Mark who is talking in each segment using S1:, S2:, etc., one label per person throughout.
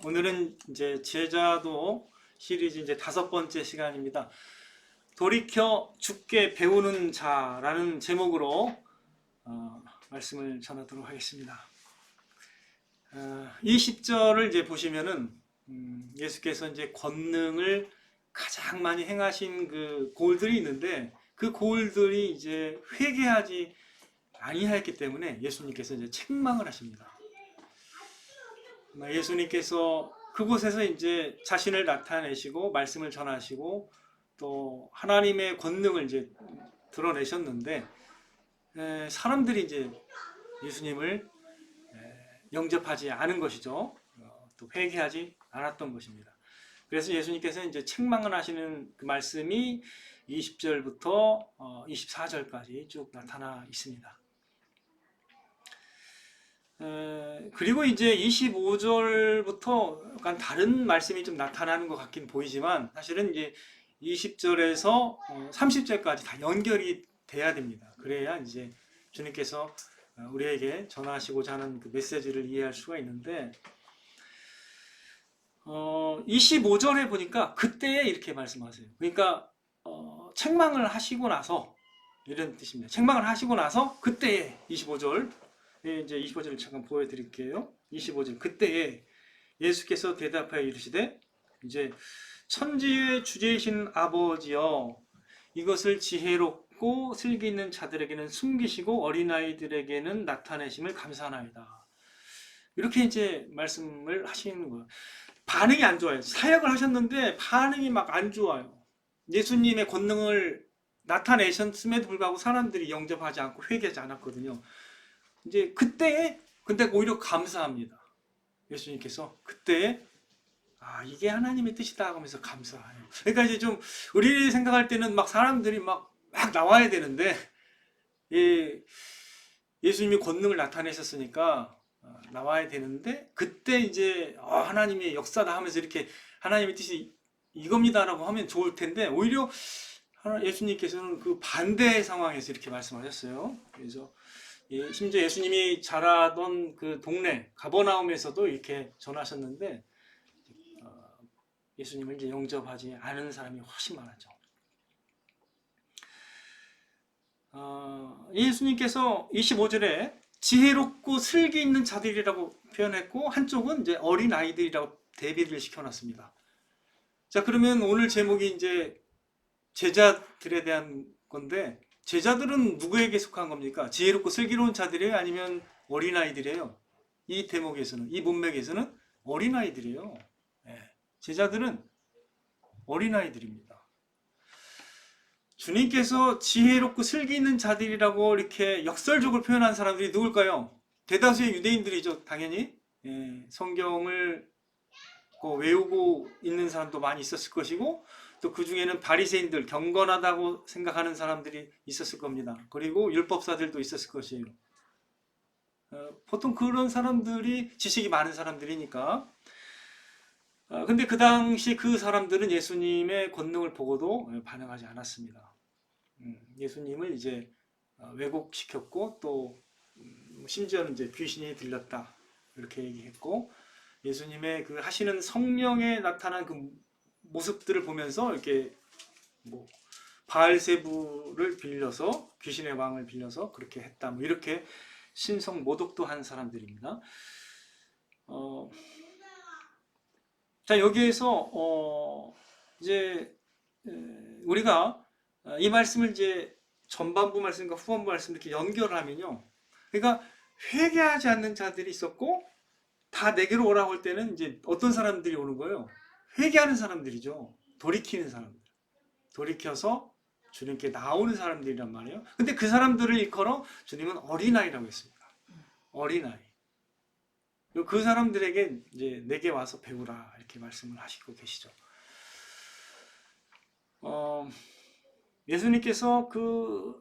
S1: 오늘은 이제 제자도 시리즈 이제 5번째 시간입니다. 돌이켜 죽게 배우는 자라는 제목으로 말씀을 전하도록 하겠습니다. 20절을 이제 보시면은 예수께서 이제 권능을 가장 많이 행하신 그 고을들이 있는데 그 고을들이 이제 회개하지 아니하였기 때문에 예수님께서 이제 책망을 하십니다. 예수님께서 그곳에서 이제 자신을 나타내시고 말씀을 전하시고 또 하나님의 권능을 이제 드러내셨는데 사람들이 이제 예수님을 영접하지 않은 것이죠. 또 회개하지 않았던 것입니다. 그래서 예수님께서 이제 책망을 하시는 그 말씀이 20절부터 24절까지 쭉 나타나 있습니다. 그리고 이제 25절부터 약간 다른 말씀이 좀 나타나는 것 같긴 보이지만 사실은 이제 20절에서 30절까지 다 연결이 돼야 됩니다. 그래야 이제 주님께서 우리에게 전하시고자 하는 그 메시지를 이해할 수가 있는데 25절에 보니까 그때에 이렇게 말씀하세요. 그러니까 책망을 하시고 나서 이런 뜻입니다. 책망을 하시고 나서 그때에 25절 이제 25절을 잠깐 보여드릴게요. 25절 그때에 예수께서 대답하여 이르시되 이제 천지의 주제이신 아버지여 이것을 지혜롭고 슬기 있는 자들에게는 숨기시고 어린아이들에게는 나타내심을 감사하나이다. 이렇게 이제 말씀을 하시는 거예요. 반응이 안 좋아요. 사역을 하셨는데 반응이 막 안 좋아요. 예수님의 권능을 나타내셨음에도 불구하고 사람들이 영접하지 않고 회개하지 않았거든요. 이제 그때에 근데 오히려 감사합니다. 예수님께서 그때에 이게 하나님의 뜻이다 하면서 감사해요. 그러니까 이제 좀 우리 생각할 때는 막 사람들이 막 나와야 되는데 예수님이 권능을 나타내셨으니까 나와야 되는데 그때 이제 하나님의 역사다 하면서 이렇게 하나님의 뜻이 이겁니다라고 하면 좋을 텐데 오히려 예수님께서는 그 반대의 상황에서 이렇게 말씀하셨어요. 그래서 심지어 예수님이 자라던 그 동네 가버나움에서도 이렇게 전하셨는데 예수님을 이제 영접하지 않은 사람이 훨씬 많았죠. 예수님께서 25절에 지혜롭고 슬기 있는 자들이라고 표현했고 한쪽은 이제 어린 아이들이라고 대비를 시켜놨습니다. 자, 그러면 오늘 제목이 이제 제자들에 대한 건데 제자들은 누구에게 속한 겁니까? 지혜롭고 슬기로운 자들이에요? 아니면 어린아이들이에요? 이 대목에서는, 이 문맥에서는 어린아이들이에요. 제자들은 어린아이들입니다. 주님께서 지혜롭고 슬기 있는 자들이라고 이렇게 역설적으로 표현한 사람들이 누굴까요? 대다수의 유대인들이죠, 당연히. 성경을 외우고 있는 사람도 많이 있었을 것이고 또 그 중에는 바리새인들, 경건하다고 생각하는 사람들이 있었을 겁니다. 그리고 율법사들도 있었을 것이에요. 보통 그런 사람들이 지식이 많은 사람들이니까. 근데 그 당시 그 사람들은 예수님의 권능을 보고도 반응하지 않았습니다. 예수님을 이제 왜곡시켰고 또 심지어는 이제 귀신이 들렸다 이렇게 얘기했고 예수님의 그 하시는 성령에 나타난 그 모습들을 보면서 이렇게 뭐 바알세부를 빌려서 귀신의 왕을 빌려서 그렇게 했다 뭐 이렇게 신성 모독도 한 사람들입니다. 자, 여기에서 이제 우리가 이 말씀을 이제 전반부 말씀과 후반부 말씀 이렇게 연결을 하면요. 그러니까 회개하지 않는 자들이 있었고 다 내게로 오라고 할 때는 이제 어떤 사람들이 오는 거예요? 회개하는 사람들이죠. 돌이키는 사람들. 돌이켜서 주님께 나오는 사람들이란 말이에요. 근데 그 사람들을 일컬어 주님은 어린아이라고 했습니다. 어린아이. 그 사람들에게 이제 내게 와서 배우라 이렇게 말씀을 하시고 계시죠. 예수님께서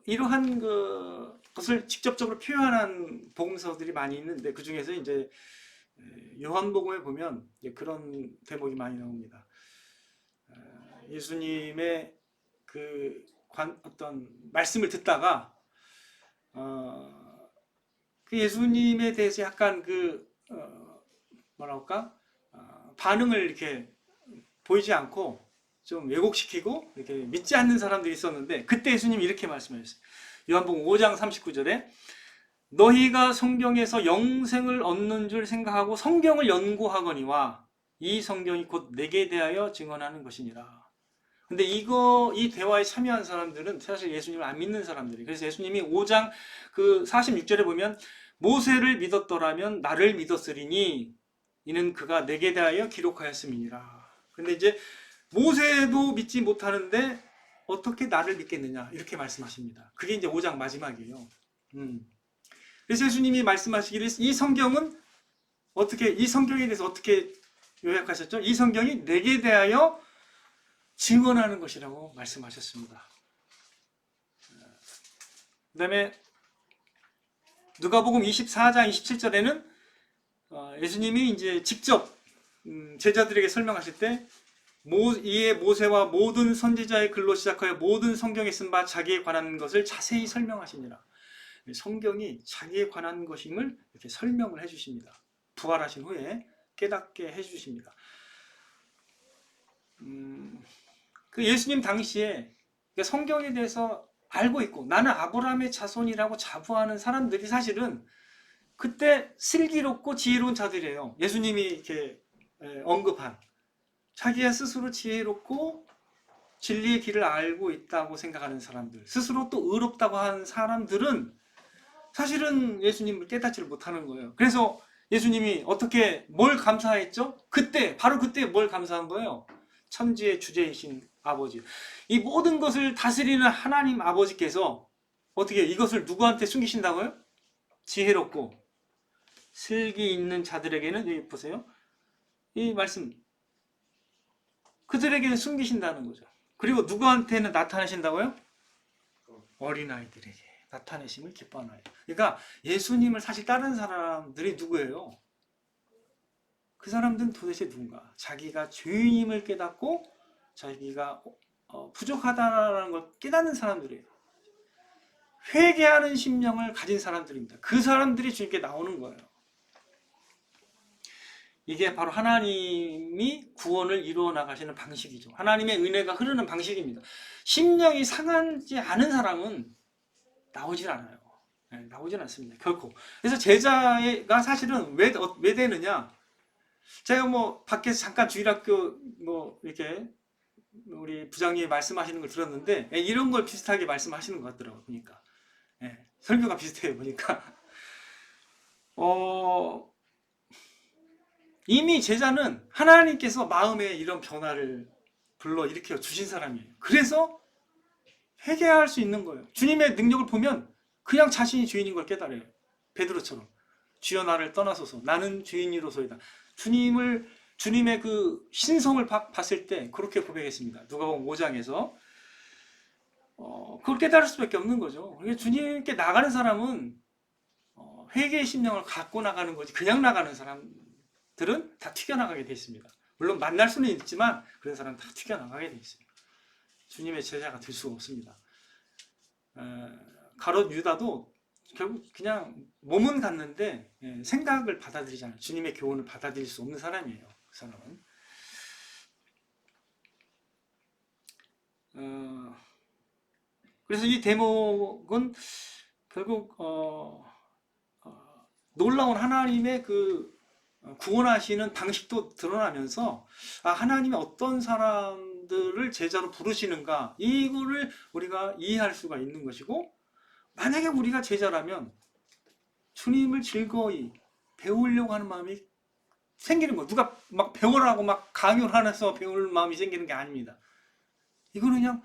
S1: 이러한 것을 직접적으로 표현한 복음서들이 많이 있는데 그 중에서 이제 요한복음에 보면 그런 대목이 많이 나옵니다. 예수님의 어떤 말씀을 듣다가 그 예수님에 대해서 약간 뭐랄까 반응을 이렇게 보이지 않고 좀 왜곡시키고 이렇게 믿지 않는 사람들이 있었는데, 그때 예수님이 이렇게 말씀하셨어요. 요한복음 5장 39절에 너희가 성경에서 영생을 얻는 줄 생각하고 성경을 연구하거니와 이 성경이 곧 내게 대하여 증언하는 것이니라. 근데 이 대화에 참여한 사람들은 사실 예수님을 안 믿는 사람들이. 그래서 예수님이 5장 그 46절에 보면 모세를 믿었더라면 나를 믿었으리니 이는 그가 내게 대하여 기록하였음이니라. 근데 이제 모세도 믿지 못하는데 어떻게 나를 믿겠느냐 이렇게 말씀하십니다. 그게 이제 5장 마지막이에요. 그래서 예수님이 말씀하시기를 이 성경은 이 성경에 대해서 어떻게 요약하셨죠? 이 성경이 내게 대하여 증언하는 것이라고 말씀하셨습니다. 그 다음에 누가복음 24장 27절에는 예수님이 이제 직접 제자들에게 설명하실 때 이에 모세와 모든 선지자의 글로 시작하여 모든 성경에 쓴 바 자기에 관한 것을 자세히 설명하시니라. 성경이 자기에 관한 것임을 이렇게 설명을 해주십니다. 부활하신 후에 깨닫게 해주십니다. 그 예수님 당시에 성경에 대해서 알고 있고 나는 아브라함의 자손이라고 자부하는 사람들이 사실은 그때 슬기롭고 지혜로운 자들이에요. 예수님이 이렇게 언급한 자기가 스스로 지혜롭고 진리의 길을 알고 있다고 생각하는 사람들, 스스로 또 의롭다고 하는 사람들은 사실은 예수님을 깨닫지를 못하는 거예요. 그래서 예수님이 어떻게 뭘 감사했죠? 바로 그때 뭘 감사한 거예요? 천지의 주제이신 아버지, 이 모든 것을 다스리는 하나님 아버지께서 어떻게 이것을 누구한테 숨기신다고요? 지혜롭고 슬기 있는 자들에게는, 여기 보세요, 이 말씀 그들에게는 숨기신다는 거죠. 그리고 누구한테는 나타내신다고요? 어린아이들에게 나타내심을 기뻐하나요. 그러니까 예수님을 사실 따르는 사람들이 누구예요? 그 사람들은 도대체 누군가? 자기가 죄인임을 깨닫고 자기가 부족하다는 걸 깨닫는 사람들이에요. 회개하는 심령을 가진 사람들입니다. 그 사람들이 주님께 나오는 거예요. 이게 바로 하나님이 구원을 이루어 나가시는 방식이죠. 하나님의 은혜가 흐르는 방식입니다. 심령이 상하지 않은 사람은 나오질 않아요. 나오질 않습니다. 결코. 그래서 제자가 사실은 왜 되느냐? 제가 밖에서 잠깐 주일학교 이렇게 우리 부장님이 말씀하시는 걸 들었는데 이런 걸 비슷하게 말씀하시는 것 같더라고요. 보니까 설교가 비슷해요. 보니까 이미 제자는 하나님께서 마음에 이런 변화를 불러일으켜 주신 사람이에요. 그래서 회개할 수 있는 거예요. 주님의 능력을 보면 그냥 자신이 죄인인 걸 깨달아요. 베드로처럼 주여 나를 떠나소서 나는 죄인이로소이다. 주님의 그 신성을 봤을 때 그렇게 고백했습니다. 누가복음 5장에서 그걸 깨달을 수밖에 없는 거죠. 주님께 나가는 사람은 회개의 심령을 갖고 나가는 거지, 그냥 나가는 사람들은 다 튀겨나가게 돼 있습니다. 물론 만날 수는 있지만 그런 사람은 다 튀겨나가게 돼 있어요. 주님의 제자가 될 수가 없습니다. 가롯 유다도 결국 그냥 몸은 갔는데 생각을 받아들이잖아요. 주님의 교훈을 받아들일 수 없는 사람이에요. 그 사람은. 그래서 이 대목은 결국 놀라운 하나님의 그 구원하시는 방식도 드러나면서 하나님이 어떤 사람들을 제자로 부르시는가, 이거를 우리가 이해할 수가 있는 것이고, 만약에 우리가 제자라면 주님을 즐거이 배우려고 하는 마음이 생기는 거예요. 누가 막 배우라고 막 강요를 해서 배울 마음이 생기는 게 아닙니다. 이거는 그냥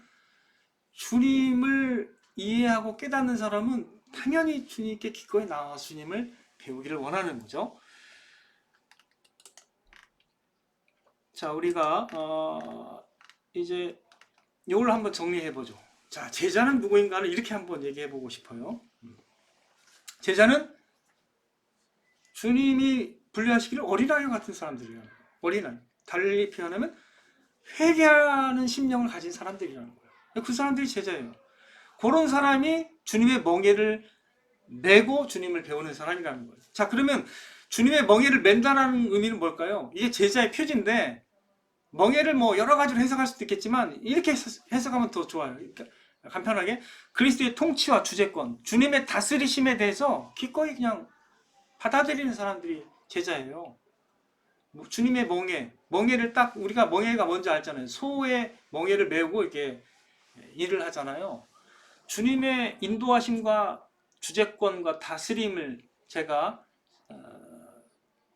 S1: 주님을 이해하고 깨닫는 사람은 당연히 주님께 기꺼이 나와서 주님을 배우기를 원하는 거죠. 자, 우리가 이제 이걸 한번 정리해 보죠. 자, 제자는 누구인가를 이렇게 한번 얘기해 보고 싶어요. 제자는 주님이 분류하시기를 어린아이 같은 사람들이에요. 어린아이. 달리 표현하면 회개하는 심령을 가진 사람들이라는 거예요. 그 사람들이 제자예요. 그런 사람이 주님의 멍에를 메고 주님을 배우는 사람이라는 거예요. 자, 그러면 주님의 멍에를 맨다라는 의미는 뭘까요? 이게 제자의 표지인데 멍에를 뭐 여러 가지로 해석할 수도 있겠지만 이렇게 해석하면 더 좋아요. 그러니까 간편하게 그리스도의 통치와 주재권, 주님의 다스리심에 대해서 기꺼이 그냥 받아들이는 사람들이 제자예요. 뭐 주님의 멍에를 딱 우리가 멍에가 뭔지 알잖아요. 소의 멍에를 메고 이렇게 일을 하잖아요. 주님의 인도하심과 주재권과 다스림을 제가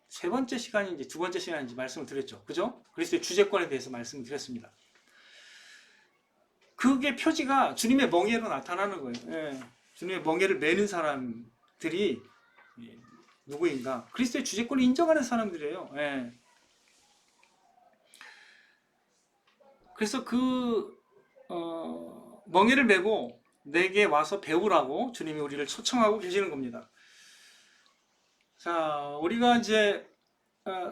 S1: 세 번째 시간인지 두 번째 시간인지 말씀을 드렸죠. 그죠? 그리스도의 주재권에 대해서 말씀을 드렸습니다. 그게 표지가 주님의 멍에로 나타나는 거예요. 예. 주님의 멍에를 메는 사람들이 누구인가? 그리스도의 주재권을 인정하는 사람들이에요. 예. 그래서 그 멍에를 메고 내게 와서 배우라고 주님이 우리를 초청하고 계시는 겁니다. 자, 우리가 이제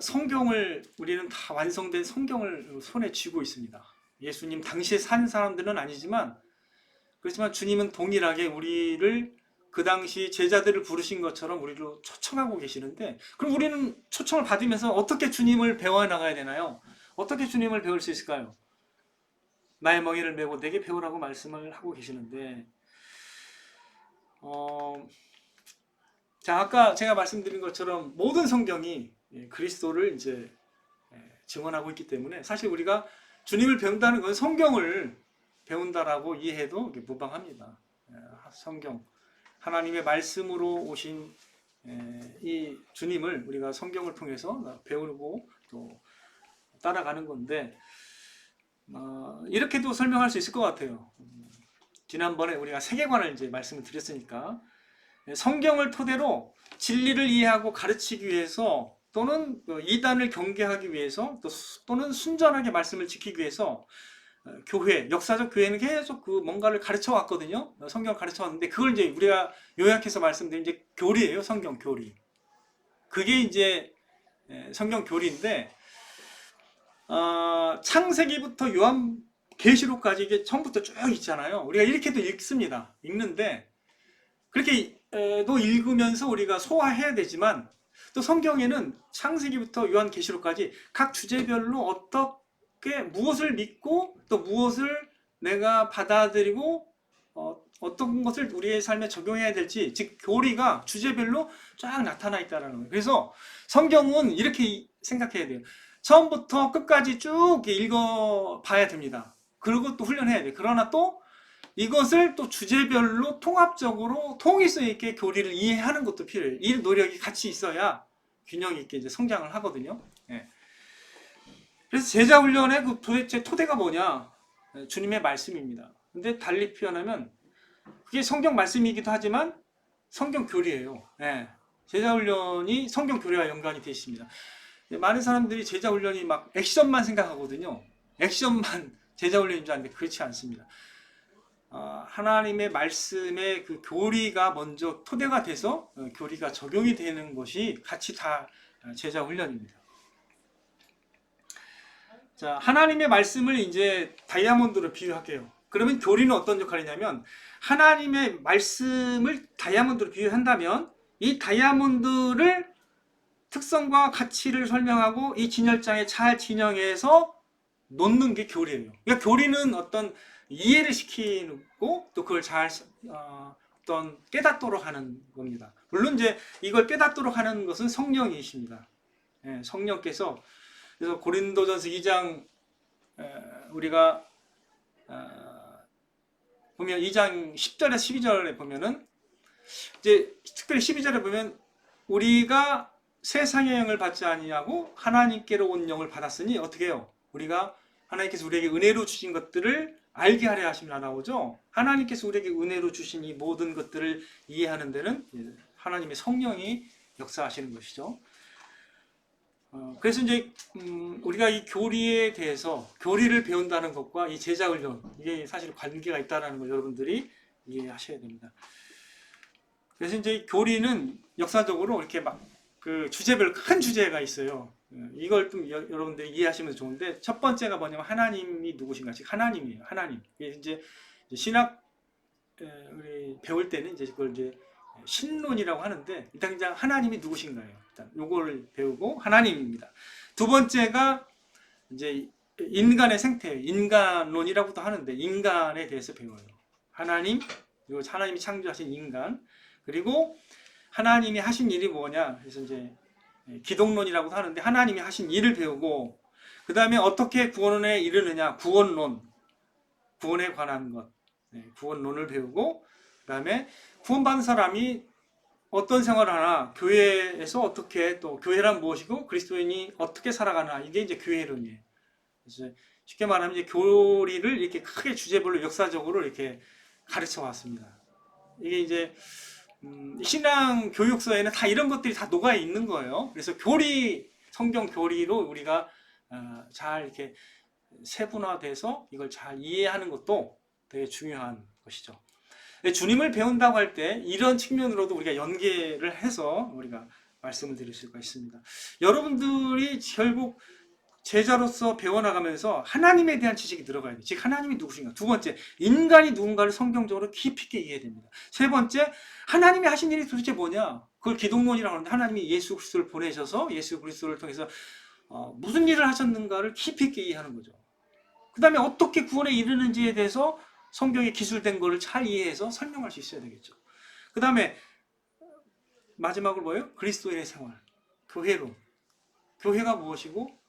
S1: 성경을 우리는 다 완성된 성경을 손에 쥐고 있습니다. 예수님 당시에 산 사람들은 아니지만 그렇지만 주님은 동일하게 우리를 그 당시 제자들을 부르신 것처럼 우리를 초청하고 계시는데 그럼 우리는 초청을 받으면서 어떻게 주님을 배워나가야 되나요? 어떻게 주님을 배울 수 있을까요? 나의 멍에를 메고 내게 배우라고 말씀을 하고 계시는데 자, 아까 제가 말씀드린 것처럼 모든 성경이 그리스도를 이제 증언하고 있기 때문에 사실 우리가 주님을 배운다는 건 성경을 배운다라고 이해해도 무방합니다. 성경, 하나님의 말씀으로 오신 이 주님을 우리가 성경을 통해서 배우고 또 따라가는 건데 이렇게도 설명할 수 있을 것 같아요. 지난번에 우리가 세계관을 이제 말씀을 드렸으니까 성경을 토대로 진리를 이해하고 가르치기 위해서 또는 이단을 경계하기 위해서 또는 순전하게 말씀을 지키기 위해서 교회, 역사적 교회는 계속 그 뭔가를 가르쳐 왔거든요. 성경을 가르쳐 왔는데 그걸 이제 우리가 요약해서 말씀드린 이제 교리예요. 성경 교리. 그게 이제 성경 교리인데 창세기부터 요한계시록까지 이게 처음부터 쭉 있잖아요. 우리가 이렇게도 읽습니다. 읽는데 그렇게 또 읽으면서 우리가 소화해야 되지만 또 성경에는 창세기부터 요한계시록까지 각 주제별로 어떻게 무엇을 믿고 또 무엇을 내가 받아들이고 어떤 것을 우리의 삶에 적용해야 될지 즉 교리가 주제별로 쫙 나타나 있다는 거예요. 그래서 성경은 이렇게 생각해야 돼요. 처음부터 끝까지 쭉 읽어봐야 됩니다. 그리고 또 훈련해야 돼요. 그러나 또 이것을 또 주제별로 통합적으로 통일성 있게 교리를 이해하는 것도 필요해요. 이 노력이 같이 있어야 균형 있게 이제 성장을 하거든요. 예. 그래서 제자 훈련의 그 도대체 토대가 뭐냐? 주님의 말씀입니다. 근데 달리 표현하면 그게 성경 말씀이기도 하지만 성경 교리예요. 예. 제자 훈련이 성경 교리와 연관이 되어 있습니다. 많은 사람들이 제자 훈련이 막 액션만 생각하거든요. 액션만 제자 훈련인 줄 아는데 그렇지 않습니다. 하나님의 말씀의 그 교리가 먼저 토대가 돼서 교리가 적용이 되는 것이 같이 다 제자 훈련입니다. 자, 하나님의 말씀을 이제 다이아몬드로 비유할게요. 그러면 교리는 어떤 역할이냐면 하나님의 말씀을 다이아몬드로 비유한다면 이 다이아몬드를 특성과 가치를 설명하고 이 진열장에 잘 진영해서 놓는 게 교리예요. 그러니까 교리는 어떤 이해를 시키고 또 그걸 잘 어떤 깨닫도록 하는 겁니다. 물론 이제 이걸 깨닫도록 하는 것은 성령이십니다. 예, 성령께서 그래서 고린도전서 2장 우리가 보면 2장 10절에 12절에 보면은 이제 특별히 12절에 보면 우리가 세상의 영을 받지 아니하고 하나님께로 온 영을 받았으니 어떻게 해요? 우리가 하나님께서 우리에게 은혜로 주신 것들을 알게 하려 하심이라 나오죠. 하나님께서 우리에게 은혜로 주신 이 모든 것들을 이해하는 데는 하나님의 성령이 역사하시는 것이죠. 그래서 이제 우리가 이 교리에 대해서 교리를 배운다는 것과 이 제자 훈련 이게 사실 관계가 있다는 걸 여러분들이 이해하셔야 됩니다. 그래서 이제 교리는 역사적으로 이렇게 막 그 주제별 큰 주제가 있어요. 이걸 좀 여러분들이 이해하시면 좋은데 첫 번째가 뭐냐면 하나님이 누구신가? 즉 하나님이에요. 하나님. 이제 신학 우리 배울 때는 이제 그걸 이제 신론이라고 하는데 일단 그냥 하나님이 누구신가요? 일단 요걸 배우고 하나님입니다. 두 번째가 이제 인간의 생태예요. 인간론이라고도 하는데 인간에 대해서 배워요. 하나님, 그리고 하나님이 창조하신 인간, 그리고 하나님이 하신 일이 뭐냐. 그래서 이제 기독론이라고도 하는데 하나님이 하신 일을 배우고, 그 다음에 어떻게 구원에 이르느냐. 구원론, 구원에 관한 것, 구원론을 배우고, 그 다음에 구원받은 사람이 어떤 생활을 하나, 교회에서 어떻게, 또 교회란 무엇이고 그리스도인이 어떻게 살아가나, 이게 이제 교회론이에요. 그래서 쉽게 말하면 이제 교리를 이렇게 크게 주제별로 역사적으로 이렇게 가르쳐 왔습니다. 이게 이제 신앙 교육서에는 다 이런 것들이 다 녹아 있는 거예요. 그래서 교리, 성경 교리로 우리가 잘 이렇게 세분화돼서 이걸 잘 이해하는 것도 되게 중요한 것이죠. 주님을 배운다고 할 때 이런 측면으로도 우리가 연계를 해서 우리가 말씀을 드릴 수가 있습니다. 여러분들이 결국 제자로서 배워나가면서 하나님에 대한 지식이 들어가야 돼요. 즉 하나님이 누구신가. 두 번째, 인간이 누군가를 성경적으로 깊이 있게 이해해야 됩니다. 세 번째, 하나님이 하신 일이 도대체 뭐냐. 그걸 기독론이라고 하는데 하나님이 예수 그리스도를 보내셔서 예수 그리스도를 통해서 무슨 일을 하셨는가를 깊이 있게 이해하는 거죠. 그 다음에 어떻게 구원에 이르는지에 대해서 성경에 기술된 거를 잘 이해해서 설명할 수 있어야 되겠죠. 그 다음에 마지막으로 뭐예요? 그리스도인의 생활, 교회론. 교회가 무엇이고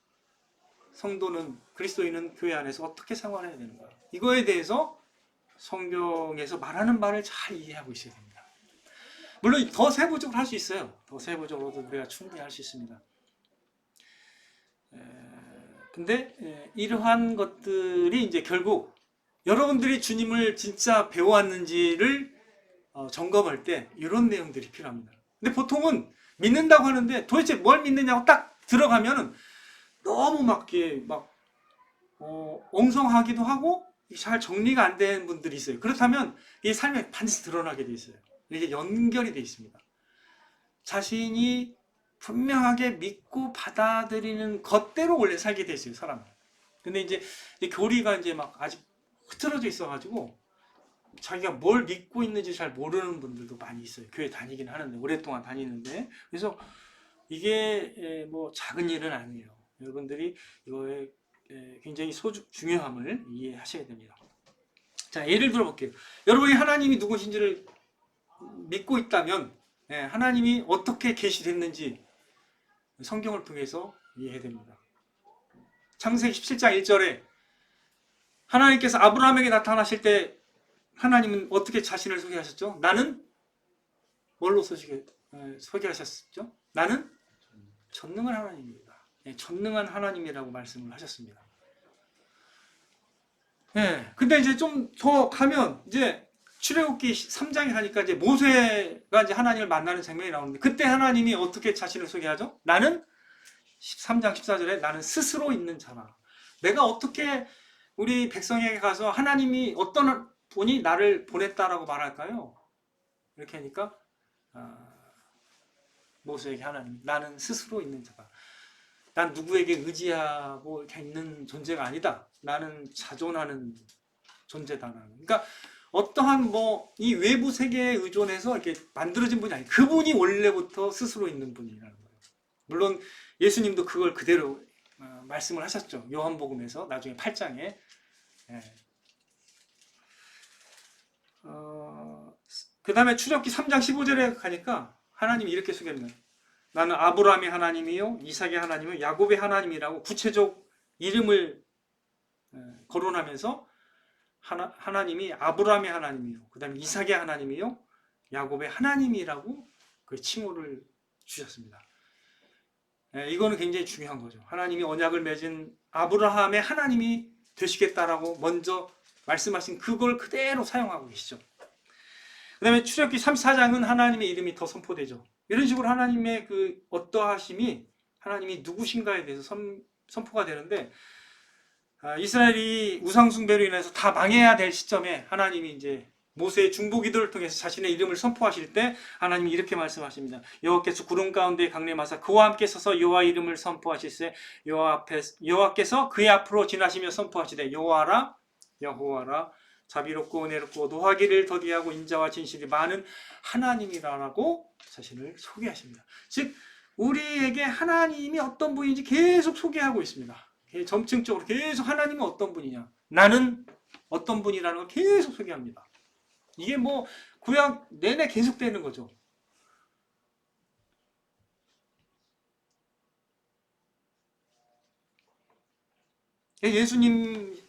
S1: 성도는, 그리스도인은 교회 안에서 어떻게 생활해야 되는가. 이거에 대해서 성경에서 말하는 바를 잘 이해하고 있어야 됩니다. 물론 더 세부적으로 할 수 있어요. 더 세부적으로도 우리가 충분히 할 수 있습니다. 근데 이러한 것들이 이제 결국 여러분들이 주님을 진짜 배워왔는지를 점검할 때 이런 내용들이 필요합니다. 근데 보통은 믿는다고 하는데 도대체 뭘 믿느냐고 딱 들어가면은 너무 막 엉성하기도 하고 잘 정리가 안 된 분들이 있어요. 그렇다면 이 삶에 반드시 드러나게 돼 있어요. 이게 연결이 돼 있습니다. 자신이 분명하게 믿고 받아들이는 것대로 원래 살게 돼 있어요, 사람은. 근데 이제 교리가 이제 막 아직 흐트러져 있어가지고 자기가 뭘 믿고 있는지 잘 모르는 분들도 많이 있어요. 교회 다니긴 하는데, 오랫동안 다니는데. 그래서 이게 뭐 작은 일은 아니에요. 여러분들이 이거에 굉장히 중요함을 이해하셔야 됩니다. 자, 예를 들어 볼게요. 여러분이 하나님이 누구신지를 믿고 있다면 하나님이 어떻게 계시됐는지 성경을 통해서 이해해야 됩니다. 창세기 17장 1절에 하나님께서 아브라함에게 나타나실 때 하나님은 어떻게 자신을 소개하셨죠? 나는 뭘로 소개하셨죠? 나는 전능한 하나님입니다. 전능한 하나님이라고 말씀을 하셨습니다. 근데 이제 좀 더 가면 이제 출애굽기 3장에 가니까 이제 모세가 이제 하나님을 만나는 장면이 나오는데 그때 하나님이 어떻게 자신을 소개하죠? 나는 13장 14절에 나는 스스로 있는 자라. 내가 어떻게 우리 백성에게 가서 하나님이 어떤 분이 나를 보냈다라고 말할까요? 이렇게 하니까 모세에게 하나님, 나는 스스로 있는 자다. 난 누구에게 의지하고 이렇게 있는 존재가 아니다. 나는 자존하는 존재다. 그러니까 어떠한 이 외부 세계에 의존해서 이렇게 만들어진 분이 아니에요. 그분이 원래부터 스스로 있는 분이라는 거예요. 물론 예수님도 그걸 그대로 말씀을 하셨죠. 요한복음에서 나중에 8장에. 그 다음에 출애굽기 3장 15절에 가니까 하나님이 이렇게 소개합니다. 나는 아브라함의 하나님이요 이삭의 하나님이요 야곱의 하나님이라고 구체적 이름을 거론하면서 하나님이 아브라함의 하나님이요 그 다음에 이삭의 하나님이요 야곱의 하나님이라고 그 칭호를 주셨습니다. 이거는 굉장히 중요한 거죠. 하나님이 언약을 맺은 아브라함의 하나님이 되시겠다라고 먼저 말씀하신 그걸 그대로 사용하고 계시죠. 그 다음에 출애굽기 34장은 하나님의 이름이 더 선포되죠. 이런 식으로 하나님의 그 어떠하심이 하나님이 누구신가에 대해서 선포가 되는데 이스라엘이 우상숭배로 인해서 다 망해야 될 시점에 하나님이 이제 모세의 중보기도를 통해서 자신의 이름을 선포하실 때 하나님이 이렇게 말씀하십니다. 여호와께서 구름 가운데 강림하사 그와 함께 서서 여호와 이름을 선포하실세 여호와께서 그의 앞으로 지나시며 선포하시되 여호와라 여호와라 자비롭고 은혜롭고 노하기를 더디하고 인자와 진실이 많은 하나님이라고 자신을 소개하십니다. 즉 우리에게 하나님이 어떤 분인지 계속 소개하고 있습니다. 점층적으로 계속 하나님은 어떤 분이냐, 나는 어떤 분이라는 걸 계속 소개합니다. 이게 뭐 구약 내내 계속되는 거죠. 예수님도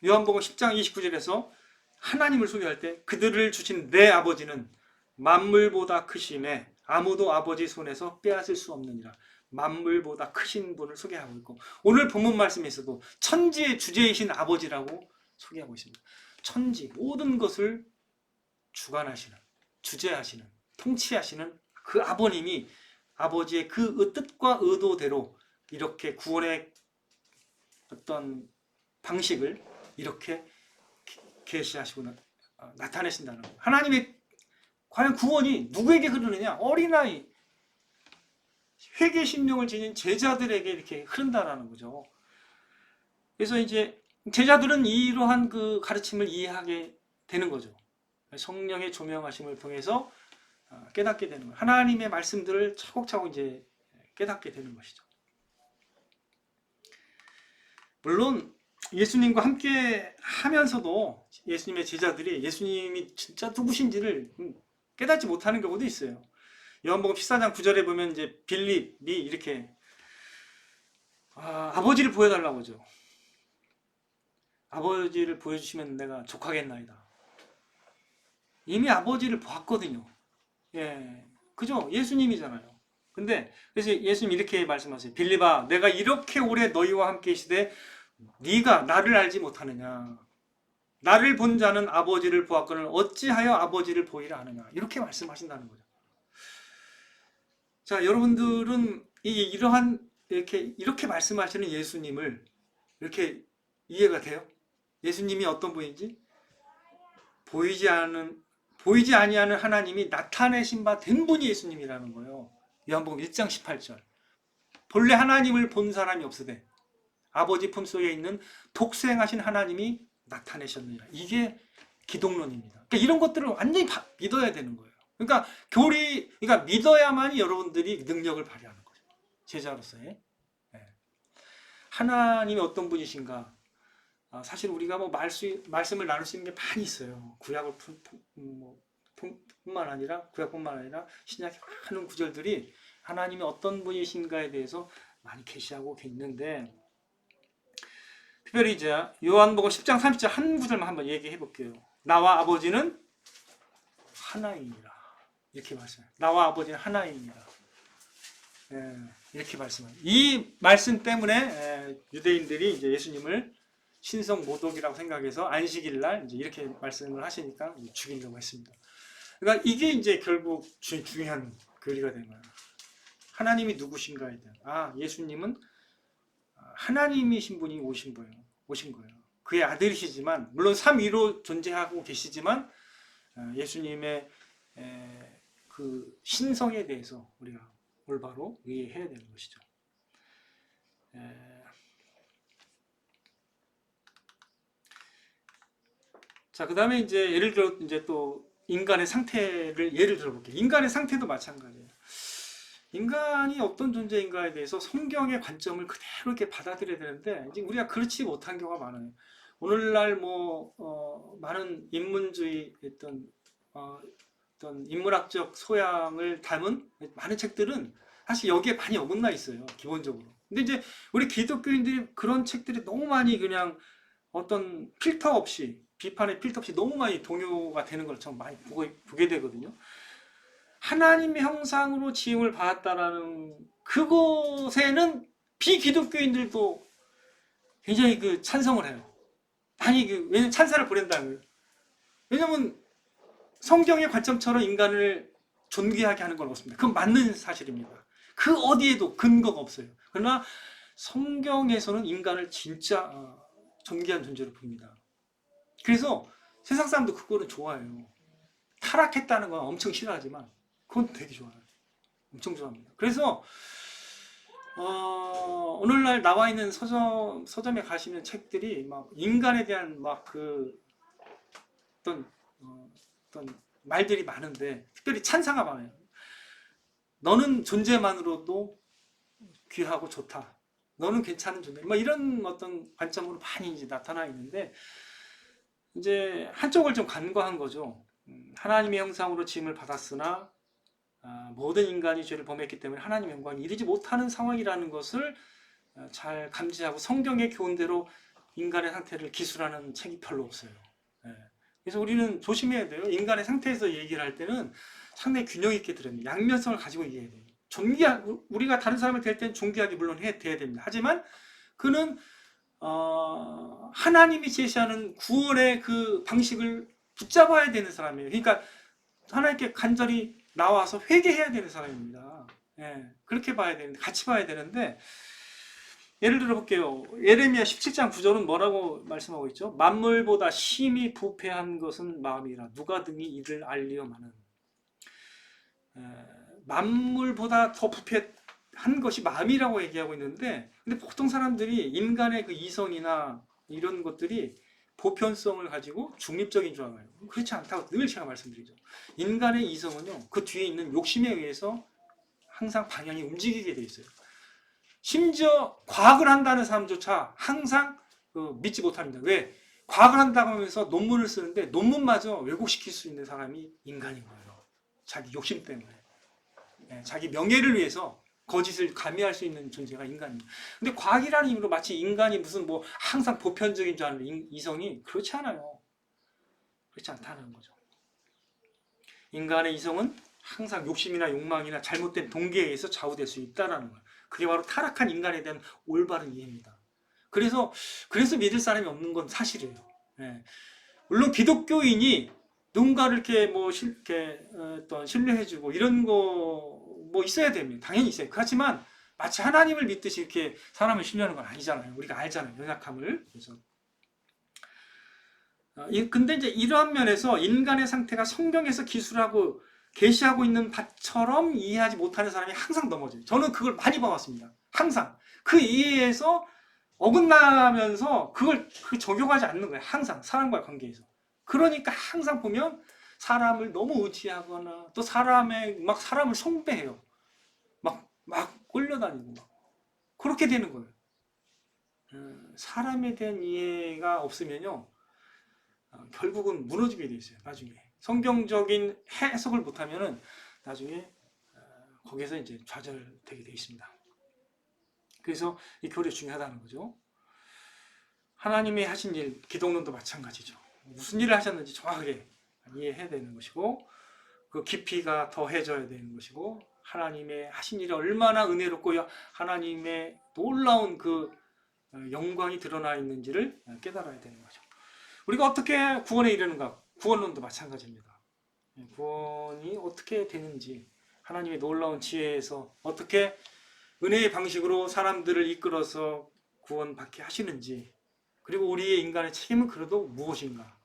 S1: 요한복음 10장 29절에서 하나님을 소개할 때 그들을 주신 내 아버지는 만물보다 크심에 아무도 아버지 손에서 빼앗을 수 없느니라. 만물보다 크신 분을 소개하고 있고, 오늘 본문 말씀에서도 천지의 주제이신 아버지라고 소개하고 있습니다. 천지 모든 것을 주관하시는, 주재하시는, 통치하시는 그 아버님이 아버지의 그 뜻과 의도대로 이렇게 구원의 어떤 방식을 이렇게 계시하시고 나타내신다는 거예요. 하나님의 과연 구원이 누구에게 흐르느냐? 어린아이, 회개 심령을 지닌 제자들에게 이렇게 흐른다라는 거죠. 그래서 이제 제자들은 이러한 그 가르침을 이해하게 되는 거죠. 성령의 조명하심을 통해서 깨닫게 되는 거예요. 하나님의 말씀들을 차곡차곡 이제 깨닫게 되는 것이죠. 물론 예수님과 함께 하면서도 예수님의 제자들이 예수님이 진짜 누구신지를 깨닫지 못하는 경우도 있어요. 요한복음 14장 9절에 보면 이제 빌립이 이렇게 아버지를 보여달라고 하죠. 아버지를 보여주시면 내가 족하겠나이다. 이미 아버지를 보았거든요. 예, 그죠? 예수님이잖아요. 근데 그래서 예수님 이렇게 말씀하세요. 빌립아, 내가 이렇게 오래 너희와 함께 있으되 네가 나를 알지 못하느냐? 나를 본 자는 아버지를 보았거늘 어찌하여 아버지를 보이라 하느냐? 이렇게 말씀하신다는 거죠. 자, 여러분들은 이러한 이렇게 말씀하시는 예수님을 이렇게 이해가 돼요? 예수님이 어떤 분인지? 보이지 아니하는 하나님이 나타내신 바 된 분이 예수님이라는 거예요. 요한복음 1장 18절. 본래 하나님을 본 사람이 없으되 아버지 품속에 있는 독생하신 하나님이 나타내셨느니라. 이게 기독론입니다. 그러니까 이런 것들을 완전히 믿어야 되는 거예요. 그러니까 믿어야만이 여러분들이 능력을 발휘하는 거죠. 제자로서의. 하나님이 어떤 분이신가? 사실 우리가 뭐 말씀을 나눌 수 있는 게 많이 있어요. 뿐만 아니라 구약뿐만 아니라 신약의 많은 구절들이 하나님이 어떤 분이신가에 대해서 많이 계시하고 있는데, 특별히 이제 요한복음 10장 30절 한 구절만 한번 얘기해 볼게요. 나와 아버지는 하나이니라. 이렇게 말씀해요. 나와 아버지는 하나이니라. 이렇게 말씀해요. 이 말씀 때문에 유대인들이 이제 예수님을 신성 모독이라고 생각해서 안식일 날 이제 이렇게 말씀을 하시니까 이제 죽이려고 했습니다. 그러니까 이게 이제 결국 중요한 교리가 된 거예요. 하나님이 누구신가에 대한. 예수님은 하나님이신 분이 오신 거예요. 그의 아들이시지만, 물론 삼위로 존재하고 계시지만 예수님의 그 신성에 대해서 우리가 올바로 이해해야 되는 것이죠. 자, 그 다음에 이제 예를 들어 이제 또 인간의 상태를 예를 들어볼게요. 인간의 상태도 마찬가지예요. 인간이 어떤 존재인가에 대해서 성경의 관점을 그대로 이렇게 받아들여야 되는데, 이제 우리가 그렇지 못한 경우가 많아요. 오늘날 많은 인문주의 어떤 인문학적 소양을 담은 많은 책들은 사실 여기에 많이 어긋나 있어요, 기본적으로. 근데 이제 우리 기독교인들이 그런 책들이 너무 많이 그냥 어떤 필터 없이, 비판의 필터 없이 너무 많이 동요가 되는 걸 좀 많이 보게 되거든요. 하나님의 형상으로 지음을 받았다라는 그곳에는 비기독교인들도 굉장히 그 찬성을 해요. 왜냐면 찬사를 보낸다는 거예요. 왜냐면 성경의 관점처럼 인간을 존귀하게 하는 건 없습니다. 그건 맞는 사실입니다. 그 어디에도 근거가 없어요. 그러나 성경에서는 인간을 진짜 존귀한 존재로 봅니다. 그래서 세상 사람도 그거를 좋아해요. 타락했다는 건 엄청 싫어하지만 그건 되게 좋아요. 엄청 좋아합니다. 그래서 오늘날 나와 있는 서점에 가시면 책들이 막 인간에 대한 어떤 말들이 많은데, 특별히 찬사가 많아요. 너는 존재만으로도 귀하고 좋다. 너는 괜찮은 존재. 뭐 이런 어떤 관점으로 많이 이제 나타나 있는데, 이제 한쪽을 좀 간과한 거죠. 하나님의 형상으로 지음을 받았으나 모든 인간이 죄를 범했기 때문에 하나님의 영광이 이르지 못하는 상황이라는 것을 잘 감지하고 성경의 교훈대로 인간의 상태를 기술하는 책이 별로 없어요. 예. 그래서 우리는 조심해야 돼요. 인간의 상태에서 얘기를 할 때는 상당히 균형 있게 들어야 돼요. 양면성을 가지고 얘기해야 돼요. 우리가 다른 사람을 대할 때는 존귀하게 물론 돼야 됩니다. 하지만 그는 하나님이 제시하는 구원의 그 방식을 붙잡아야 되는 사람이에요. 그러니까 하나님께 간절히 나와서 회개해야 되는 사람입니다. 예, 그렇게 봐야 되는데, 같이 봐야 되는데, 예를 들어 볼게요. 예레미야 17장 9절은 뭐라고 말씀하고 있죠? 만물보다 심히 부패한 것은 마음이라 누가 등이 이를 알리오마는. 만물보다 더 부패한 것이 마음이라고 얘기하고 있는데, 근데 보통 사람들이 인간의 그 이성이나 이런 것들이 보편성을 가지고 중립적인 줄 알아요. 그렇지 않다고 늘 제가 말씀드리죠. 인간의 이성은요, 그 뒤에 있는 욕심에 의해서 항상 방향이 움직이게 돼 있어요. 심지어 과학을 한다는 사람조차 항상 믿지 못합니다. 왜? 과학을 한다고 하면서 논문을 쓰는데 논문마저 왜곡시킬 수 있는 사람이 인간인 거예요. 자기 욕심 때문에. 자기 명예를 위해서 거짓을 가미할 수 있는 존재가 인간입니다. 근데 과학이라는 의미로 마치 인간이 무슨 뭐 항상 보편적인 줄 아는 이성이 그렇지 않아요. 그렇지 않다는 거죠. 인간의 이성은 항상 욕심이나 욕망이나 잘못된 동기에 의해서 좌우될 수 있다는 거예요. 그게 바로 타락한 인간에 대한 올바른 이해입니다. 그래서 믿을 사람이 없는 건 사실이에요. 물론 기독교인이 누군가를 이렇게 어떤 신뢰해주고 이런 거 뭐 있어야 됩니다. 당연히 있어요. 그렇지만 마치 하나님을 믿듯이 이렇게 사람을 신뢰하는 건 아니잖아요. 우리가 알잖아요. 연약함을. 그래서 근데 이제 이러한 면에서 인간의 상태가 성경에서 기술하고 계시하고 있는 바처럼 이해하지 못하는 사람이 항상 넘어져요. 저는 그걸 많이 봐왔습니다. 항상 그 이해에서 어긋나면서 그걸 적용하지 않는 거예요. 항상 사람과의 관계에서. 그러니까 항상 보면 사람을 너무 의지하거나 또 사람을 숭배해요. 막 끌려다니고 그렇게 되는 거예요. 사람에 대한 이해가 없으면요, 결국은 무너지게 돼 있어요. 나중에 성경적인 해석을 못하면은 나중에 거기에서 이제 좌절되게 돼 있습니다. 그래서 이 교리 중요하다는 거죠. 하나님이 하신 일, 기독론도 마찬가지죠. 무슨 일을 하셨는지 정확하게 이해해야 되는 것이고, 그 깊이가 더해져야 되는 것이고, 하나님의 하신 일이 얼마나 은혜롭고 하나님의 놀라운 그 영광이 드러나 있는지를 깨달아야 되는 거죠. 우리가 어떻게 구원에 이르는가? 구원론도 마찬가지입니다. 구원이 어떻게 되는지, 하나님의 놀라운 지혜에서 어떻게 은혜의 방식으로 사람들을 이끌어서 구원받게 하시는지, 그리고 우리의 인간의 책임은 그래도 무엇인가,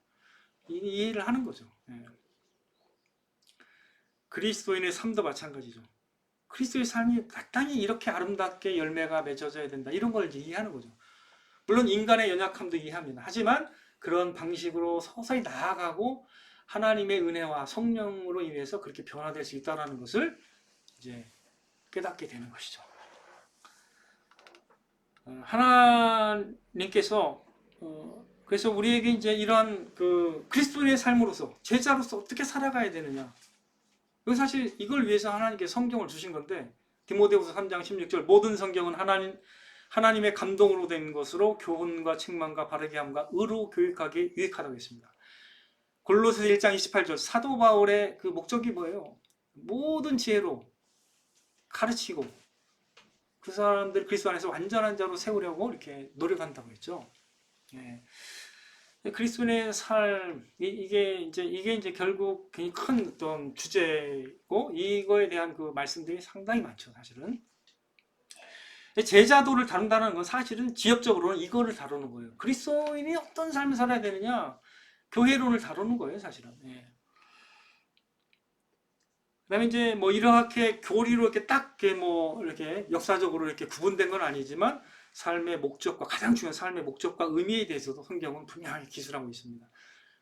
S1: 이해를 하는 거죠. 그리스도인의 삶도 마찬가지죠. 그리스도의 삶이 마땅히 이렇게 아름답게 열매가 맺어져야 된다, 이런 걸 이해하는 거죠. 물론 인간의 연약함도 이해합니다. 하지만 그런 방식으로 서서히 나아가고 하나님의 은혜와 성령으로 인해서 그렇게 변화될 수 있다는 것을 이제 깨닫게 되는 것이죠. 하나님께서 그래서 우리에게 이제 이러한 그 그리스도인의 삶으로서, 제자로서 어떻게 살아가야 되느냐, 사실 이걸 위해서 하나님께 성경을 주신 건데, 디모데후서 3장 16절 모든 성경은 하나님의 감동으로 된 것으로 교훈과 책망과 바르게 함과 의로 교육하기에 유익하다고 했습니다. 골로새 1장 28절 사도 바울의 그 목적이 뭐예요? 모든 지혜로 가르치고 그 사람들 그리스도 안에서 완전한 자로 세우려고 이렇게 노력한다고 했죠. 그리스도인의 삶, 이게 이제 결국 굉장히 큰 어떤 주제고, 이거에 대한 그 말씀들이 상당히 많죠, 사실은. 제자도를 다룬다는 건 사실은 지역적으로는 이거를 다루는 거예요. 그리스도인이 어떤 삶을 살아야 되느냐, 교회론을 다루는 거예요, 사실은. 그다음에 이제 뭐 이렇게 교리로 이렇게 딱 이렇게 역사적으로 이렇게 구분된 건 아니지만, 삶의 목적과, 가장 중요한 삶의 목적과 의미에 대해서도 성경은 분명하게 기술하고 있습니다.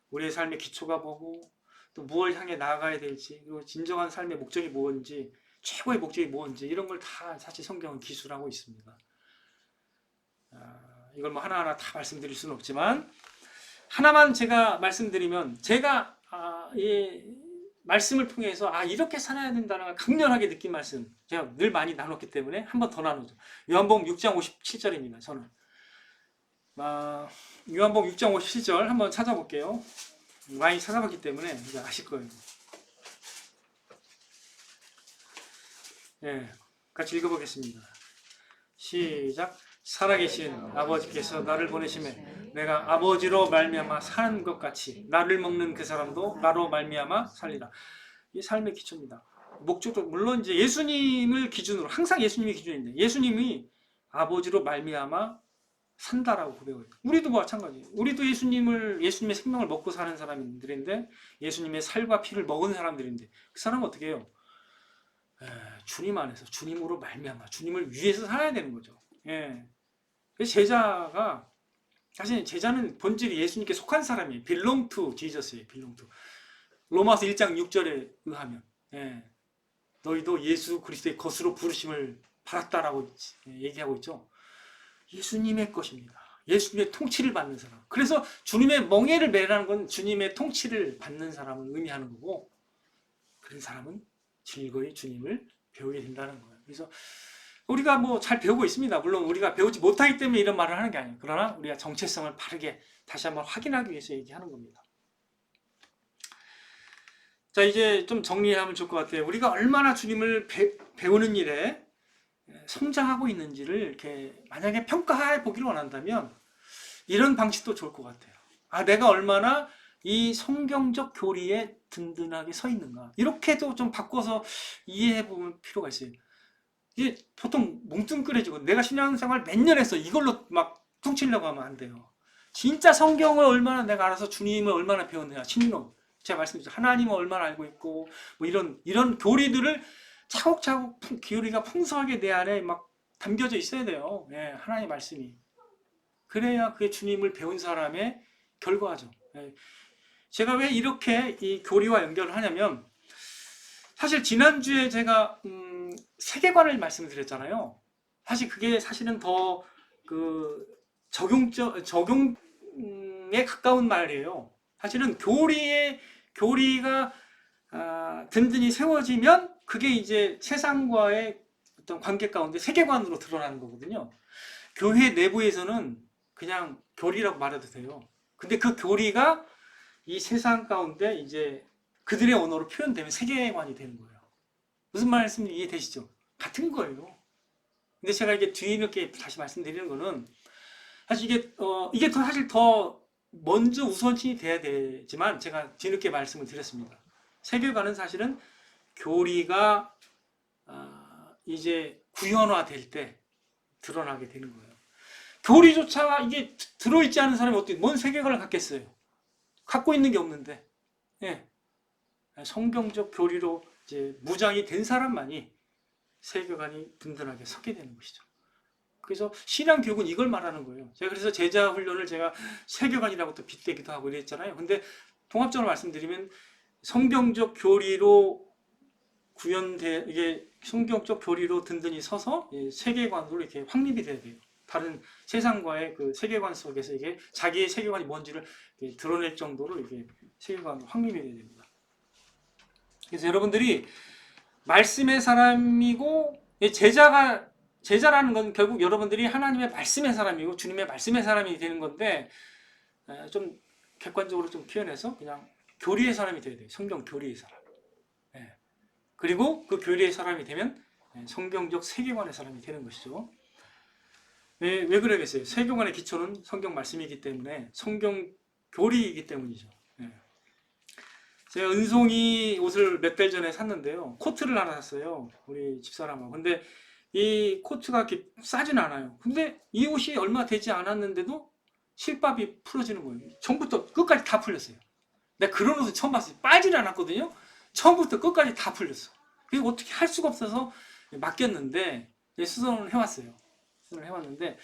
S1: 우리의 삶의 기초가 뭐고, 또 무엇을 향해 나아가야 될지, 그리고 진정한 삶의 목적이 무엇인지, 최고의 목적이 뭔지 이런 걸 다 사실 성경은 기술하고 있습니다. 이걸 뭐 하나하나 다 말씀드릴 수는 없지만 하나만 제가 말씀드리면 제가 이 말씀을 통해서 이렇게 살아야 된다는 걸 강렬하게 느낀 말씀 제가 늘 많이 나눴기 때문에 한 번 더 나누죠. 요한복음 6장 57절입니다. 저는 요한복음 6장 57절 한번 찾아볼게요. 많이 찾아봤기 때문에 이제 아실 거예요. 예, 같이 읽어보겠습니다. 시작. 살아계신 아버지께서 나를 보내심에 내가 아버지로 말미암아 사는 것 같이 나를 먹는 그 사람도 나로 말미암아 살리라. 이 삶의 기초입니다. 목적도 물론 이제 예수님을 기준으로 항상 예수님이 기준인데 예수님이 아버지로 말미암아 산다라고 고백을 해요. 우리도 마찬가지예요. 우리도 예수님의 생명을 먹고 사는 사람들인데 예수님의 살과 피를 먹은 사람들인데 그 사람은 어떻게 해요? 주님 안에서 주님으로 말미암아 주님을 위해서 살아야 되는 거죠. 예. 제자가 사실 제자는 본질이 예수님께 속한 사람이에요. belong to Jesus예요. belong to. 로마서 1장 6절에 의하면 너희도 예수 그리스도의 것으로 부르심을 받았다라고 얘기하고 있죠. 예수님의 것입니다. 예수님의 통치를 받는 사람. 그래서 주님의 멍에를 매라는 건 주님의 통치를 받는 사람을 의미하는 거고 그런 사람은 즐거이 주님을 배우게 된다는 거예요. 그래서 우리가 뭐 잘 배우고 있습니다. 물론 우리가 배우지 못하기 때문에 이런 말을 하는 게 아니에요. 그러나 우리가 정체성을 바르게 다시 한번 확인하기 위해서 얘기하는 겁니다. 자, 이제 좀 정리하면 좋을 것 같아요. 우리가 얼마나 주님을 배우는 일에 성장하고 있는지를 이렇게 만약에 평가해 보기를 원한다면 이런 방식도 좋을 것 같아요. 내가 얼마나 이 성경적 교리에 든든하게 서 있는가. 이렇게도 좀 바꿔서 이해해 보면 필요가 있어요. 이게 보통 뭉뚱그려지고 내가 신앙생활 몇 년 했어. 이걸로 막 퉁치려고 하면 안 돼요. 진짜 성경을 얼마나 내가 알아서 주님을 얼마나 배웠느냐. 신론. 제가 말씀드렸죠. 하나님을 얼마나 알고 있고 뭐 이런 교리들을 차곡차곡 교리가 풍성하게 내 안에 막 담겨져 있어야 돼요. 하나님의 말씀이. 그래야 그게 주님을 배운 사람의 결과죠. 제가 왜 이렇게 이 교리와 연결을 하냐면 사실 지난주에 제가 세계관을 말씀드렸잖아요. 사실 그게 사실은 더 그 적용에 가까운 말이에요. 사실은 교리가 든든히 세워지면 그게 이제 세상과의 어떤 관계 가운데 세계관으로 드러나는 거거든요. 교회 내부에서는 그냥 교리라고 말해도 돼요. 근데 그 교리가 이 세상 가운데 이제 그들의 언어로 표현되면 세계관이 되는 거예요. 무슨 말씀인지 이해되시죠? 같은 거예요. 근데 제가 이게 뒤늦게 다시 말씀드리는 거는 사실 이게 사실 더 먼저 우선순위 돼야 되지만 제가 뒤늦게 말씀을 드렸습니다. 세계관은 사실은 교리가 이제 구현화될 때 드러나게 되는 거예요. 교리조차 이게 들어있지 않은 사람이 어떻게 뭔 세계관을 갖겠어요? 갖고 있는 게 없는데 성경적 교리로 이제 무장이 된 사람만이 세계관이 든든하게 서게 되는 것이죠. 그래서 신앙 교육은 이걸 말하는 거예요. 제가 그래서 제자 훈련을 제가 세계관이라고 또 빗대기도 하고 이랬잖아요. 근데 통합적으로 말씀드리면 성경적 교리로 이게 성경적 교리로 든든히 서서 세계관으로 이렇게 확립이 돼야 돼요. 다른 세상과의 그 세계관 속에서 이게 자기의 세계관이 뭔지를 드러낼 정도로 이게 세계관으로 확립이 돼야 됩니다. 그래서 여러분들이 말씀의 사람이고 제자라는 건 결국 여러분들이 하나님의 말씀의 사람이고 주님의 말씀의 사람이 되는 건데 좀 객관적으로 좀 표현해서 그냥 교리의 사람이 돼야 돼요. 성경 교리의 사람. 그리고 그 교리의 사람이 되면 성경적 세계관의 사람이 되는 것이죠. 왜 그러겠어요? 세계관의 기초는 성경 말씀이기 때문에 성경 교리이기 때문이죠. 제가 은송이 옷을 몇 달 전에 샀는데요. 코트를 하나 샀어요. 우리 집사람하고. 근데 이 코트가 이렇게 싸진 않아요. 근데 이 옷이 얼마 되지 않았는데도 실밥이 풀어지는 거예요. 처음부터 끝까지 다 풀렸어요. 내가 그런 옷을 처음 봤어요. 빠지지 않았거든요. 처음부터 끝까지 다 풀렸어. 그리고 어떻게 할 수가 없어서 맡겼는데 수선을 해왔어요. 수선을 해왔는데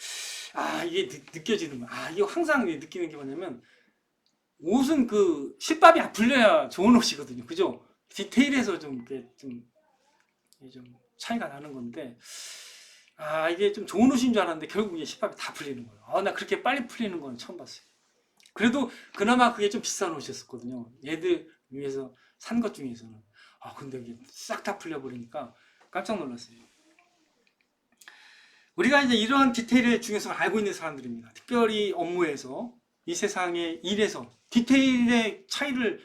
S1: 이게 느껴지는 거야. 이거 항상 느끼는 게 뭐냐면 옷은 그 실밥이 안 풀려야 좋은 옷이거든요. 그죠? 디테일에서 좀 좀 차이가 나는 건데, 이게 좀 좋은 옷인 줄 알았는데 결국 이게 십밥이 다 풀리는 거예요. 나 그렇게 빨리 풀리는 건 처음 봤어요. 그래도 그나마 그게 좀 비싼 옷이었거든요. 얘들 위해서 산 것 중에서는. 근데 이게 싹 다 풀려버리니까 깜짝 놀랐어요. 우리가 이제 이러한 디테일의 중요성을 알고 있는 사람들입니다. 특별히 업무에서, 이 세상의 일에서 디테일의 차이를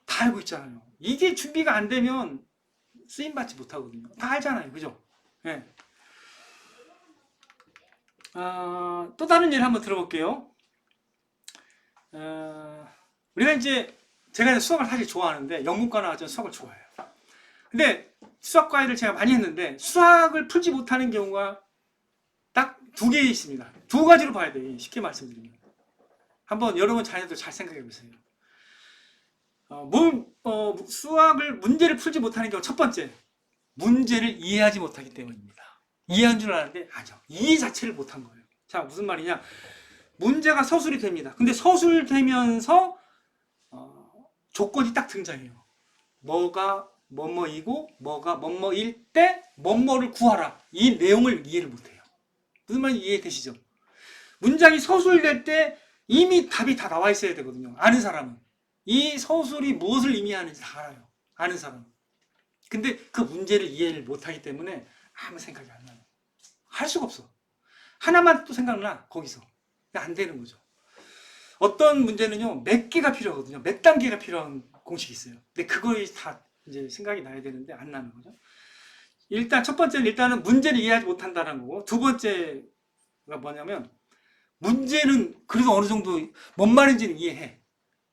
S1: 다 알고 있잖아요. 이게 준비가 안 되면 쓰임받지 못하거든요. 다 알잖아요. 그죠? 네. 또 다른 예를 한번 들어볼게요. 우리가 이제, 제가 이제 수학을 사실 좋아하는데, 영문과 나와서 수학을 좋아해요. 근데 수학 과외를 제가 많이 했는데, 수학을 풀지 못하는 경우가 딱 두 개 있습니다. 두 가지로 봐야 돼요. 쉽게 말씀드리면. 한번 여러분 자녀들 잘 생각해 보세요. 수학을 문제를 풀지 못하는 경우 첫 번째, 문제를 이해하지 못하기 때문입니다. 이해한 줄 아는데 아니요. 이해 자체를 못한 거예요. 자, 무슨 말이냐? 문제가 서술이 됩니다. 근데 서술되면서 조건이 딱 등장해요. 뭐가 뭐뭐이고 뭐가 뭐뭐일 때 뭐뭐를 구하라. 이 내용을 이해를 못해요. 무슨 말인지 이해되시죠? 문장이 서술될 때 이미 답이 다 나와 있어야 되거든요. 아는 사람은. 이 서술이 무엇을 의미하는지 다 알아요. 아는 사람은. 근데 그 문제를 이해를 못하기 때문에 아무 생각이 안 나요. 할 수가 없어. 하나만 또 생각나, 거기서. 안 되는 거죠. 어떤 문제는요, 몇 개가 필요하거든요. 몇 단계가 필요한 공식이 있어요. 근데 그걸 다 이제 생각이 나야 되는데 안 나는 거죠. 일단 첫 번째는 일단은 문제를 이해하지 못한다는 거고, 두 번째가 뭐냐면 문제는 그래도 어느 정도 뭔 말인지는 이해해.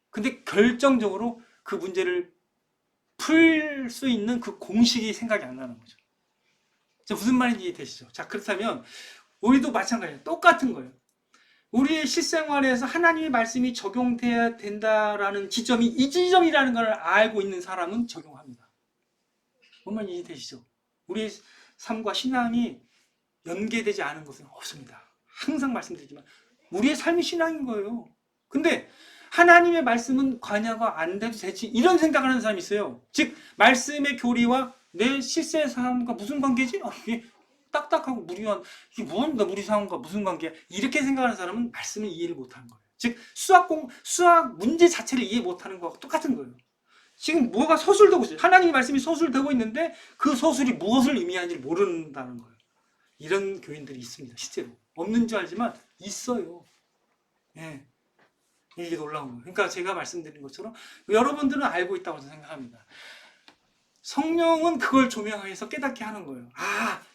S1: 근데 결정적으로 그 문제를 풀 수 있는 그 공식이 생각이 안 나는 거죠. 무슨 말인지 이해되시죠? 자, 그렇다면 우리도 마찬가지예요. 똑같은 거예요. 우리의 실생활에서 하나님의 말씀이 적용돼야 된다라는 지점이 이 지점이라는 걸 알고 있는 사람은 적용합니다. 뭔 말인지 이해되시죠? 우리의 삶과 신앙이 연계되지 않은 것은 없습니다. 항상 말씀드리지만 우리의 삶이 신앙인 거예요. 근데 하나님의 말씀은 관여가 안 돼도 되지, 이런 생각을 하는 사람이 있어요. 즉 말씀의 교리와 내 실세 삶과 무슨 관계지? 이게 딱딱하고 무리한, 이게 뭔가 우리 상황과 무슨 관계야? 이렇게 생각하는 사람은 말씀을 이해를 못하는 거예요. 즉 수학 문제 자체를 이해 못하는 거와 똑같은 거예요. 지금 뭐가 서술되고 있어요. 하나님의 말씀이 서술되고 있는데 그 서술이 무엇을 의미하는지 모른다는 거예요. 이런 교인들이 있습니다. 실제로. 없는 줄 알지만 있어요. 예. 이게 놀라운 거예요. 그러니까 제가 말씀드린 것처럼 여러분들은 알고 있다고 생각합니다. 성령은 그걸 조명해서 깨닫게 하는 거예요.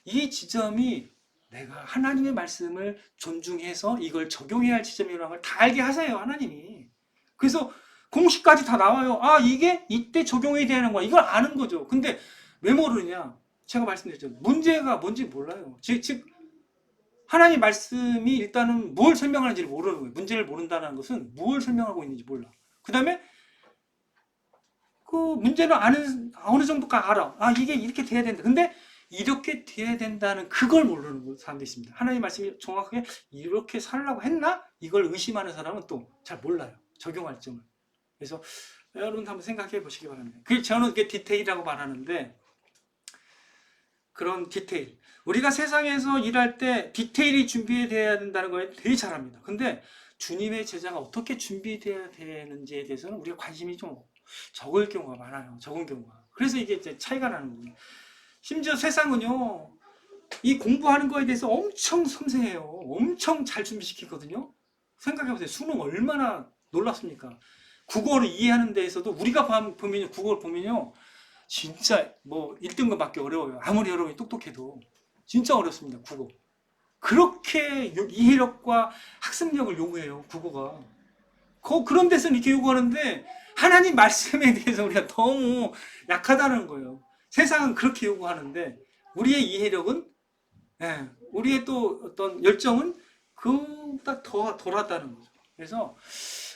S1: 이 지점이 내가 하나님의 말씀을 존중해서 이걸 적용해야 할 지점이라는 걸 다 알게 하세요. 하나님이. 그래서 공식까지 다 나와요. 이게 이때 적용해야 되는 거야. 이걸 아는 거죠. 근데 왜 모르냐? 제가 말씀드렸죠. 문제가 뭔지 몰라요. 즉 하나님 말씀이 일단은 뭘 설명하는지를 모르는 거예요. 문제를 모른다는 것은 뭘 설명하고 있는지 몰라. 그 다음에 그 문제는 어느 정도까지 알아. 이게 이렇게 돼야 된다. 근데 이렇게 돼야 된다는 그걸 모르는 사람도 있습니다. 하나님 말씀이 정확하게 이렇게 살라고 했나? 이걸 의심하는 사람은 또 잘 몰라요. 적용할 점을. 그래서 여러분 한번 생각해 보시기 바랍니다. 저는 그게 디테일이라고 말하는데, 그런 디테일. 우리가 세상에서 일할 때 디테일이 준비되어야 된다는 거에 되게 잘합니다. 근데 주님의 제자가 어떻게 준비되어야 되는지에 대해서는 우리가 관심이 좀 적을 경우가 많아요. 적은 경우가. 그래서 이게 이제 차이가 나는 거예요. 심지어 세상은요, 이 공부하는 거에 대해서 엄청 섬세해요. 엄청 잘 준비시키거든요. 생각해보세요. 수능 얼마나 놀랍습니까? 국어를 이해하는 데에서도 우리가 보면 국어를 보면요, 진짜 1등급 받기 어려워요. 아무리 여러분이 똑똑해도 진짜 어렵습니다. 국어. 그렇게 이해력과 학습력을 요구해요. 국어가. 그런 데서는 이렇게 요구하는데 하나님 말씀에 대해서 우리가 너무 약하다는 거예요. 세상은 그렇게 요구하는데 우리의 이해력은, 우리의 또 어떤 열정은 그보다 더 덜하다는 거죠. 그래서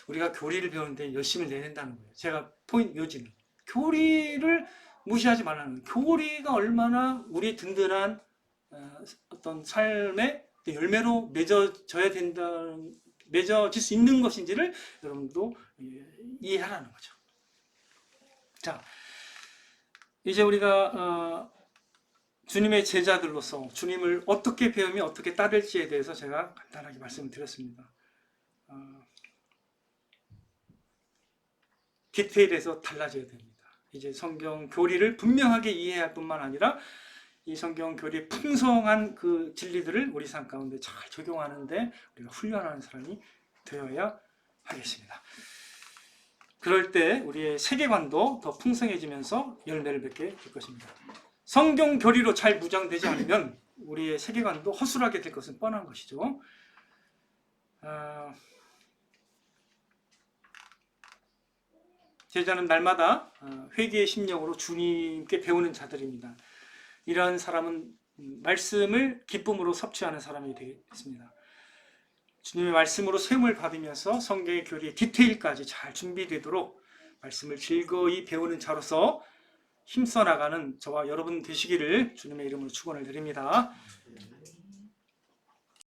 S1: 우리가 교리를 배우는데 열심을 내야 된다는 거예요. 제가 요지는 교리를 무시하지 말라는 거예요. 교리가 얼마나 우리의 든든한 어떤 삶의 열매로 맺어질 수 있는 것인지를 여러분도 이해하라는 거죠. 자, 이제 우리가 주님의 제자들로서 주님을 어떻게 배우며 어떻게 따를지에 대해서 제가 간단하게 말씀을 드렸습니다. 디테일에서 달라져야 됩니다. 이제 성경 교리를 분명하게 이해할 뿐만 아니라 이 성경 교리의 풍성한 그 진리들을 우리 삶 가운데 잘 적용하는데 우리가 훈련하는 사람이 되어야 하겠습니다. 그럴 때 우리의 세계관도 더 풍성해지면서 열매를 맺게 될 것입니다. 성경 교리로 잘 무장되지 않으면 우리의 세계관도 허술하게 될 것은 뻔한 것이죠. 제자는 날마다 회개의 심령으로 주님께 배우는 자들입니다. 이러한 사람은 말씀을 기쁨으로 섭취하는 사람이 되겠습니다. 주님의 말씀으로 세움을 받으면서 성경의 교리의 디테일까지 잘 준비되도록 말씀을 즐거이 배우는 자로서 힘써 나가는 저와 여러분 되시기를 주님의 이름으로 축원을 드립니다.